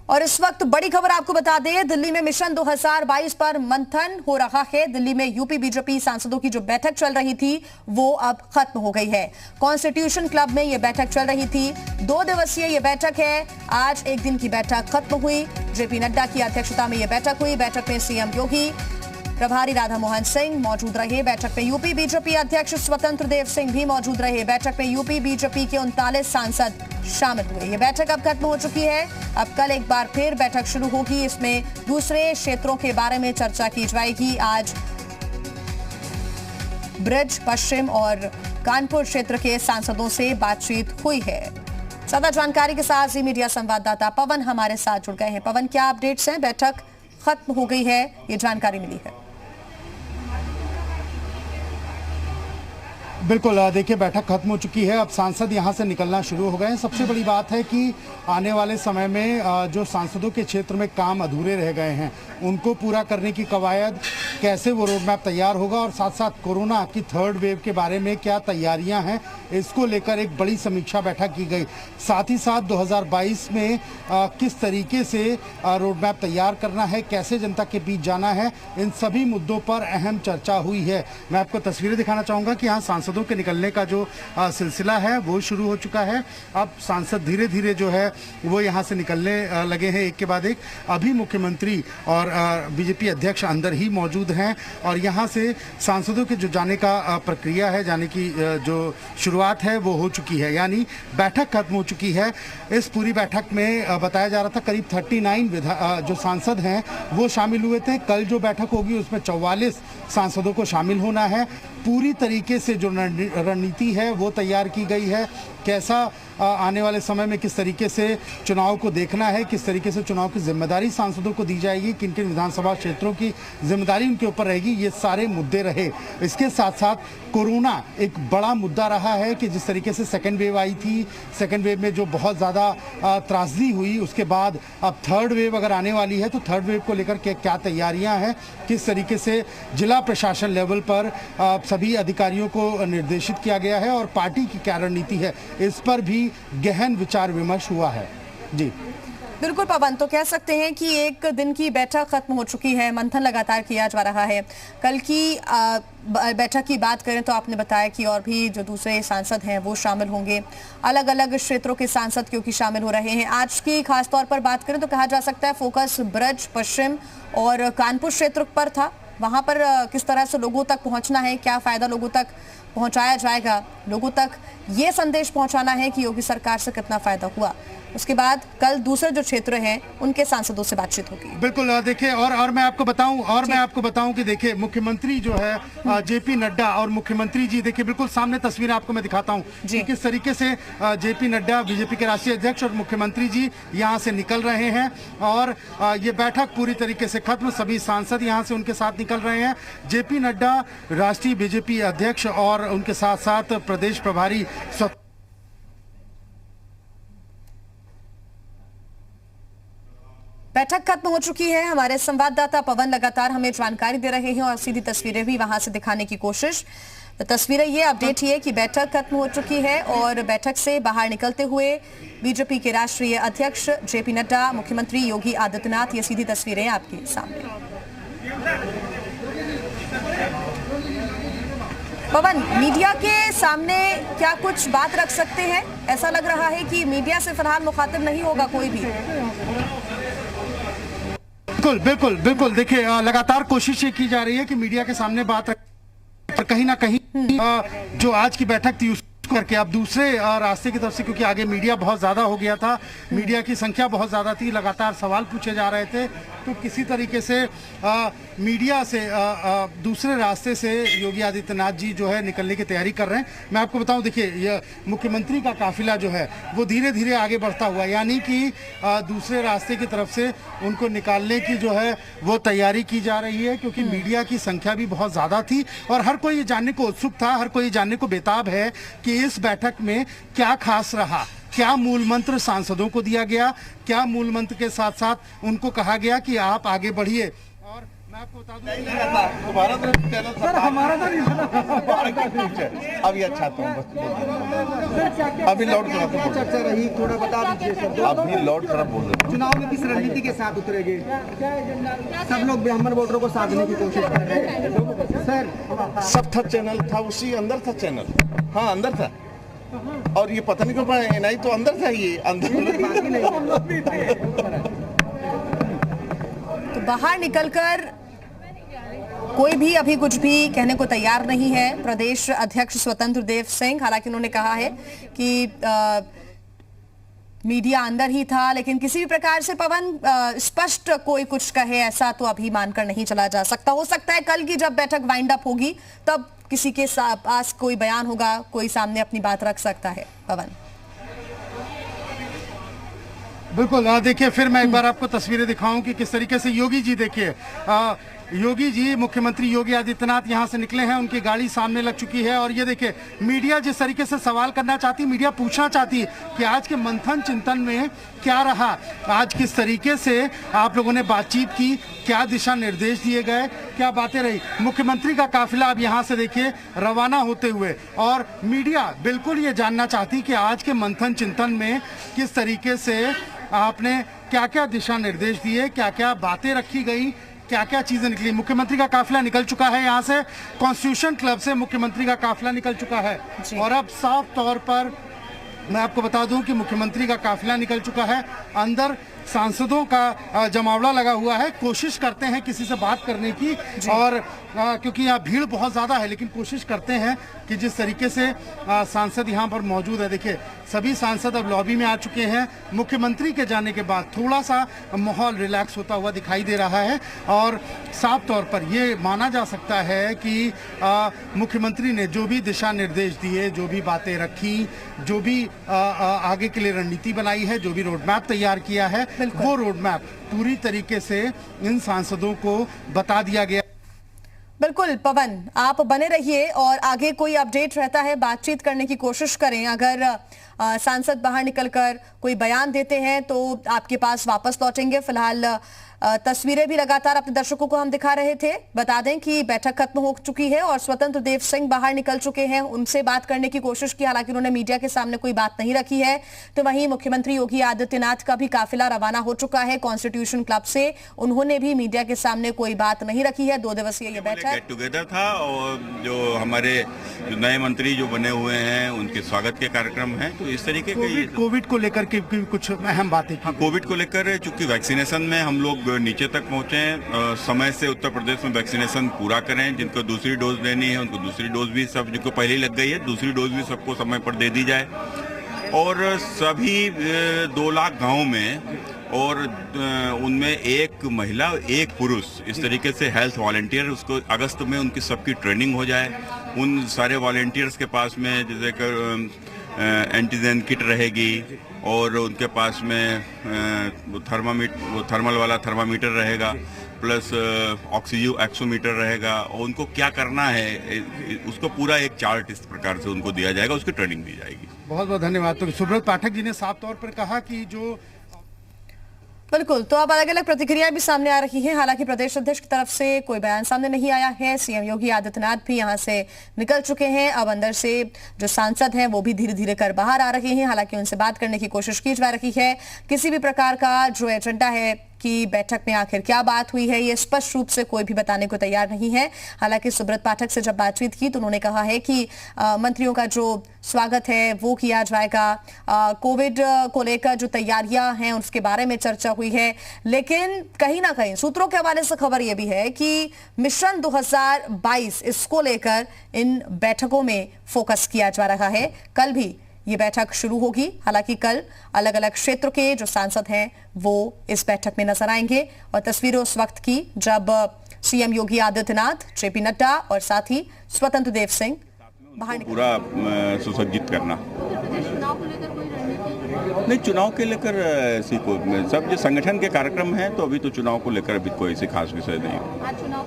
और इस वक्त बड़ी खबर आपको बता दें, दिल्ली में मिशन 2022 पर मंथन हो रहा है। दिल्ली में यूपी बीजेपी सांसदों की जो बैठक चल रही थी वो अब खत्म हो गई है। कॉन्स्टिट्यूशन क्लब में यह बैठक चल रही थी। 2 दिवसीय यह बैठक है। आज एक दिन की बैठक खत्म हुई। जेपी नड्डा की अध्यक्षता में यह बैठक हुई। बैठक में सीएम योगी, प्रभारी राधा मोहन सिंह मौजूद रहे। बैठक में यूपी बीजेपी अध्यक्ष स्वतंत्र देव सिंह भी मौजूद रहे। बैठक में यूपी बीजेपी के 39 सांसद शामिल हुए। ये बैठक अब खत्म हो चुकी है। अब कल एक बार फिर बैठक शुरू होगी। इसमें दूसरे क्षेत्रों के बारे में चर्चा की जाएगी। आज ब्रज, पश्चिम और कानपुर क्षेत्र के सांसदों से बातचीत हुई है। ज्यादा जानकारी के साथ जी मीडिया संवाददाता पवन हमारे साथ जुड़ गए हैं। पवन, क्या अपडेट्स हैं? बैठक खत्म हो गई है, ये जानकारी मिली है। बिल्कुल, देखिए बैठक खत्म हो चुकी है। अब सांसद यहां से निकलना शुरू हो गए हैं। सबसे बड़ी बात है कि आने वाले समय में जो सांसदों के क्षेत्र में काम अधूरे रह गए हैं उनको पूरा करने की कवायद, कैसे वो रोड मैप तैयार होगा और साथ साथ कोरोना की 3rd वेव के बारे में क्या तैयारियां हैं, इसको लेकर एक बड़ी समीक्षा बैठक की गई। साथ ही साथ 2022 में किस तरीके से रोड मैप तैयार करना है, कैसे जनता के बीच जाना है, इन सभी मुद्दों पर अहम चर्चा हुई है। मैं आपको तस्वीरें दिखाना चाहूँगा कि यहाँ सांसदों के निकलने का जो सिलसिला है वो शुरू हो चुका है। अब सांसद धीरे धीरे जो है वो यहाँ से निकलने लगे हैं एक के बाद एक। अभी मुख्यमंत्री और बीजेपी अध्यक्ष अंदर ही मौजूद हैं और यहाँ से सांसदों के जो जाने का प्रक्रिया है, जाने की जो शुरुआत है वो हो चुकी है, यानी बैठक खत्म हो चुकी है। इस पूरी बैठक में बताया जा रहा था करीब 39 जो सांसद हैं वो शामिल हुए थे। कल जो बैठक होगी उसमें 44 सांसदों को शामिल होना है। पूरी तरीके से जो रणनीति है वो तैयार की गई है। कैसा आने वाले समय में किस तरीके से चुनाव को देखना है, किस तरीके से चुनाव की जिम्मेदारी सांसदों को दी जाएगी, किन किन विधानसभा क्षेत्रों की जिम्मेदारी उनके ऊपर रहेगी, ये सारे मुद्दे रहे। इसके साथ साथ कोरोना एक बड़ा मुद्दा रहा है कि जिस तरीके से 2nd वेव आई थी, 2nd वेव में जो बहुत ज़्यादा त्रासदी हुई, उसके बाद अब 3rd वेव अगर आने वाली है तो 3rd वेव को लेकर क्या तैयारियाँ हैं, किस तरीके से जिला प्रशासन लेवल पर सभी अधिकारियों को निर्देशित किया गया है और पार्टी की क्या रणनीति है, इस पर भी गहन विचार विमर्श हुआ है। जी बिल्कुल पवन, तो कह सकते हैं कि एक दिन की बैठक खत्म हो चुकी है। मंथन लगातार किया जा रहा है। कल की बैठक की बात करें तो आपने बताया कि और भी जो दूसरे सांसद हैं वो शामिल होंगे। अलग अलग क्षेत्रों के सांसद क्योंकि शामिल हो रहे हैं। आज की खास तौर पर बात करें तो कहा जा सकता है फोकस ब्रज, पश्चिम और कानपुर क्षेत्र पर था। वहां पर किस तरह से लोगों तक पहुंचना है, क्या फायदा लोगों तक पहुंचाया जाएगा, लोगों तक ये संदेश पहुंचाना है कि योगी सरकार से कितना फायदा हुआ। उसके बाद कल दूसरे जो क्षेत्र हैं उनके सांसदों से बातचीत होगी। बिल्कुल, देखिए और मैं आपको बताऊं कि देखिए मुख्यमंत्री जो है जेपी नड्डा और मुख्यमंत्री जी, देखिए बिल्कुल सामने तस्वीर आपको मैं दिखाता हूं कि किस तरीके से जेपी नड्डा बीजेपी के राष्ट्रीय अध्यक्ष और मुख्यमंत्री जी यहां से निकल रहे हैं और ये बैठक पूरी तरीके से खत्म। सभी सांसद यहां से उनके साथ निकल रहे हैं। जेपी नड्डा राष्ट्रीय बीजेपी अध्यक्ष और उनके साथ साथ प्रदेश प्रभारी बैठक खत्म हो चुकी है। हमारे संवाददाता पवन लगातार हमें जानकारी दे रहे हैं और सीधी तस्वीरें भी वहां से दिखाने की कोशिश। तस्वीरें ये अपडेट ही है कि बैठक खत्म हो चुकी है और बैठक से बाहर निकलते हुए बीजेपी के राष्ट्रीय अध्यक्ष जेपी नड्डा, मुख्यमंत्री योगी आदित्यनाथ, ये सीधी तस्वीरें आपके सामने। पवन, मीडिया के सामने क्या कुछ बात रख सकते हैं? ऐसा लग रहा है कि मीडिया से फिलहाल मुखातिब नहीं होगा कोई भी। बिल्कुल देखिए लगातार कोशिश ये की जा रही है कि मीडिया के सामने बात पर कहीं ना कहीं जो आज की बैठक थी उसको करके अब दूसरे रास्ते की तरफ से, क्योंकि आगे मीडिया बहुत ज़्यादा हो गया था, मीडिया की संख्या बहुत ज़्यादा थी, लगातार सवाल पूछे जा रहे थे, तो किसी तरीके से मीडिया से दूसरे रास्ते से योगी आदित्यनाथ जी जो है निकलने की तैयारी कर रहे हैं। मैं आपको बताऊं, देखिए यह मुख्यमंत्री का काफिला जो है वो धीरे धीरे आगे बढ़ता हुआ, यानी कि दूसरे रास्ते की तरफ से उनको निकालने की जो है वो तैयारी की जा रही है, क्योंकि मीडिया की संख्या भी बहुत ज़्यादा थी और हर कोई ये जानने को उत्सुक था, हर कोई जानने को बेताब है कि इस बैठक में क्या खास रहा, क्या मूल मंत्र सांसदों को दिया गया, क्या मूल मंत्र के साथ साथ उनको कहा गया कि आप आगे बढ़िए। और मैं आपको बता दूं तुम्हारा तो चैनल सर हमारा तो नहीं अभी अच्छा तो अभी लौट कर चर्चा रही, थोड़ा बता दीजिए सर। अभी लौट कर बोल रहे चुनाव में किस रणनीति के साथ उतरेंगे? सब लोग ब्राह्मण वोटरों को साधने की कोशिश कर रहे हैं सर। सब था चैनल था, उसी अंदर था चैनल, हाँ अंदर था। और ये पता नहीं क्यों नहीं तो अंदर था, ये अंदर तो बाहर निकलकर कोई भी अभी कुछ भी कहने को तैयार नहीं है प्रदेश अध्यक्ष स्वतंत्र देव सिंह। हालांकि उन्होंने कहा है कि मीडिया अंदर ही था, लेकिन किसी भी प्रकार से पवन स्पष्ट कोई कुछ कहे ऐसा तो अभी मानकर नहीं चला जा सकता। हो सकता है कल की जब बैठक वाइंड अप होगी तब किसी के पास कोई बयान होगा, कोई सामने अपनी बात रख सकता है। पवन बिल्कुल, देखिए फिर मैं एक बार आपको तस्वीरें दिखाऊं कि किस तरीके से योगी जी, देखिए योगी जी, मुख्यमंत्री योगी आदित्यनाथ यहां से निकले हैं, उनकी गाड़ी सामने लग चुकी है। और ये देखिए मीडिया जिस तरीके से सवाल करना चाहती, मीडिया पूछना चाहती कि आज के मंथन चिंतन में क्या रहा, आज किस तरीके से आप लोगों ने बातचीत की, क्या दिशा निर्देश दिए गए, क्या बातें रही। मुख्यमंत्री का काफिला अब यहाँ से देखिए रवाना होते हुए, और मीडिया बिल्कुल ये जानना चाहती कि आज के मंथन चिंतन में किस तरीके से आपने क्या क्या दिशा निर्देश दिए, क्या क्या बातें रखी गई, क्या क्या चीजें निकली। मुख्यमंत्री का काफिला निकल चुका है, यहाँ से कॉन्स्टिट्यूशन क्लब से मुख्यमंत्री का काफिला निकल चुका है। और अब साफ तौर पर मैं आपको बता दूं कि मुख्यमंत्री का काफिला निकल चुका है, अंदर सांसदों का जमावड़ा लगा हुआ है। कोशिश करते हैं किसी से बात करने की, और क्योंकि यहाँ भीड़ बहुत ज़्यादा है, लेकिन कोशिश करते हैं कि जिस तरीके से सांसद यहाँ पर मौजूद है, देखिए सभी सांसद अब लॉबी में आ चुके हैं। मुख्यमंत्री के जाने के बाद थोड़ा सा माहौल रिलैक्स होता हुआ दिखाई दे रहा है, और साफ तौर पर ये माना जा सकता है कि मुख्यमंत्री ने जो भी दिशा निर्देश दिए, जो भी बातें रखी, जो भी आगे के लिए रणनीति बनाई है, जो भी रोड मैप तैयार किया है, वो रोड मैप पूरी तरीके से इन सांसदों को बता दिया गया। बिल्कुल पवन, आप बने रहिए और आगे कोई अपडेट रहता है बातचीत करने की कोशिश करें। अगर सांसद बाहर निकलकर कोई बयान देते हैं तो आपके पास वापस लौटेंगे। फिलहाल तस्वीरें भी लगातार अपने दर्शकों को हम दिखा रहे थे। बता दें कि बैठक खत्म हो चुकी है और स्वतंत्र देव सिंह बाहर निकल चुके हैं। उनसे बात करने की कोशिश की, हालांकि उन्होंने मीडिया के सामने कोई बात नहीं रखी है। तो वहीं मुख्यमंत्री योगी आदित्यनाथ का भी काफिला रवाना हो चुका है कॉन्स्टिट्यूशन क्लब से। उन्होंने भी मीडिया के सामने कोई बात नहीं रखी है। 2 दिवसीय ये बैठक गेट टुगेदर था, और जो हमारे नए मंत्री जो बने हुए हैं उनके स्वागत के कार्यक्रम हैं। तो इस तरीके के कोविड को लेकर के कुछ अहम बातें की। कोविड को लेकर चूंकि वैक्सीनेशन में हम लोग नीचे तक पहुंचे, समय से उत्तर प्रदेश में वैक्सीनेशन पूरा करें। जिनको दूसरी डोज लेनी है उनको दूसरी डोज भी, सब जिनको पहले लग गई है दूसरी डोज भी सबको समय पर दे दी जाए। और सभी 2 लाख गाँव में, और उनमें 1 महिला 1 पुरुष, इस तरीके से हेल्थ वॉलंटियर, उसको अगस्त में उनकी सबकी ट्रेनिंग हो जाए। उन सारे वॉलंटियर्स के पास में जैसे एंटीजन किट रहेगी, और उनके पास में थर्मल वाला थर्मामीटर रहेगा, प्लस ऑक्सीजन एक्सोमीटर रहेगा, और उनको क्या करना है उसको पूरा एक चार्ट इस प्रकार से उनको दिया जाएगा, उसकी ट्रेनिंग दी जाएगी। बहुत बहुत धन्यवाद। तो सुब्रत पाठक जी ने साफ तौर पर कहा कि जो बिल्कुल, तो अब अलग अलग प्रतिक्रियाएं भी सामने आ रही हैं। हालांकि प्रदेश अध्यक्ष की तरफ से कोई बयान सामने नहीं आया है। सीएम योगी आदित्यनाथ भी यहां से निकल चुके हैं। अब अंदर से जो सांसद हैं वो भी धीरे धीरे कर बाहर आ रहे हैं। हालांकि उनसे बात करने की कोशिश की जा रही है। किसी भी प्रकार का जो एजेंडा है कि बैठक में आखिर क्या बात हुई है, ये स्पष्ट रूप से कोई भी बताने को तैयार नहीं है। हालांकि सुब्रत पाठक से जब बातचीत की तो उन्होंने कहा है कि मंत्रियों का जो स्वागत है वो किया जाएगा। कोविड को लेकर जो तैयारियां हैं उसके बारे में चर्चा हुई है। लेकिन कहीं ना कहीं सूत्रों के हवाले से खबर यह भी है कि मिशन 2022 इसको लेकर इन बैठकों में फोकस किया जा रहा है। कल भी ये बैठक शुरू होगी। हालांकि कल अलग अलग क्षेत्र के जो सांसद हैं वो इस बैठक में नजर आएंगे। और तस्वीरें उस वक्त की जब सीएम योगी आदित्यनाथ, जेपी नड्डा और साथ ही स्वतंत्र देव सिंह बाहर पूरा सुसज्जित करना। नहीं, चुनाव के लेकर ऐसी कोई, सब जो संगठन के कार्यक्रम हैं तो अभी तो चुनाव को लेकर अभी कोई ऐसी खास विषय नहीं।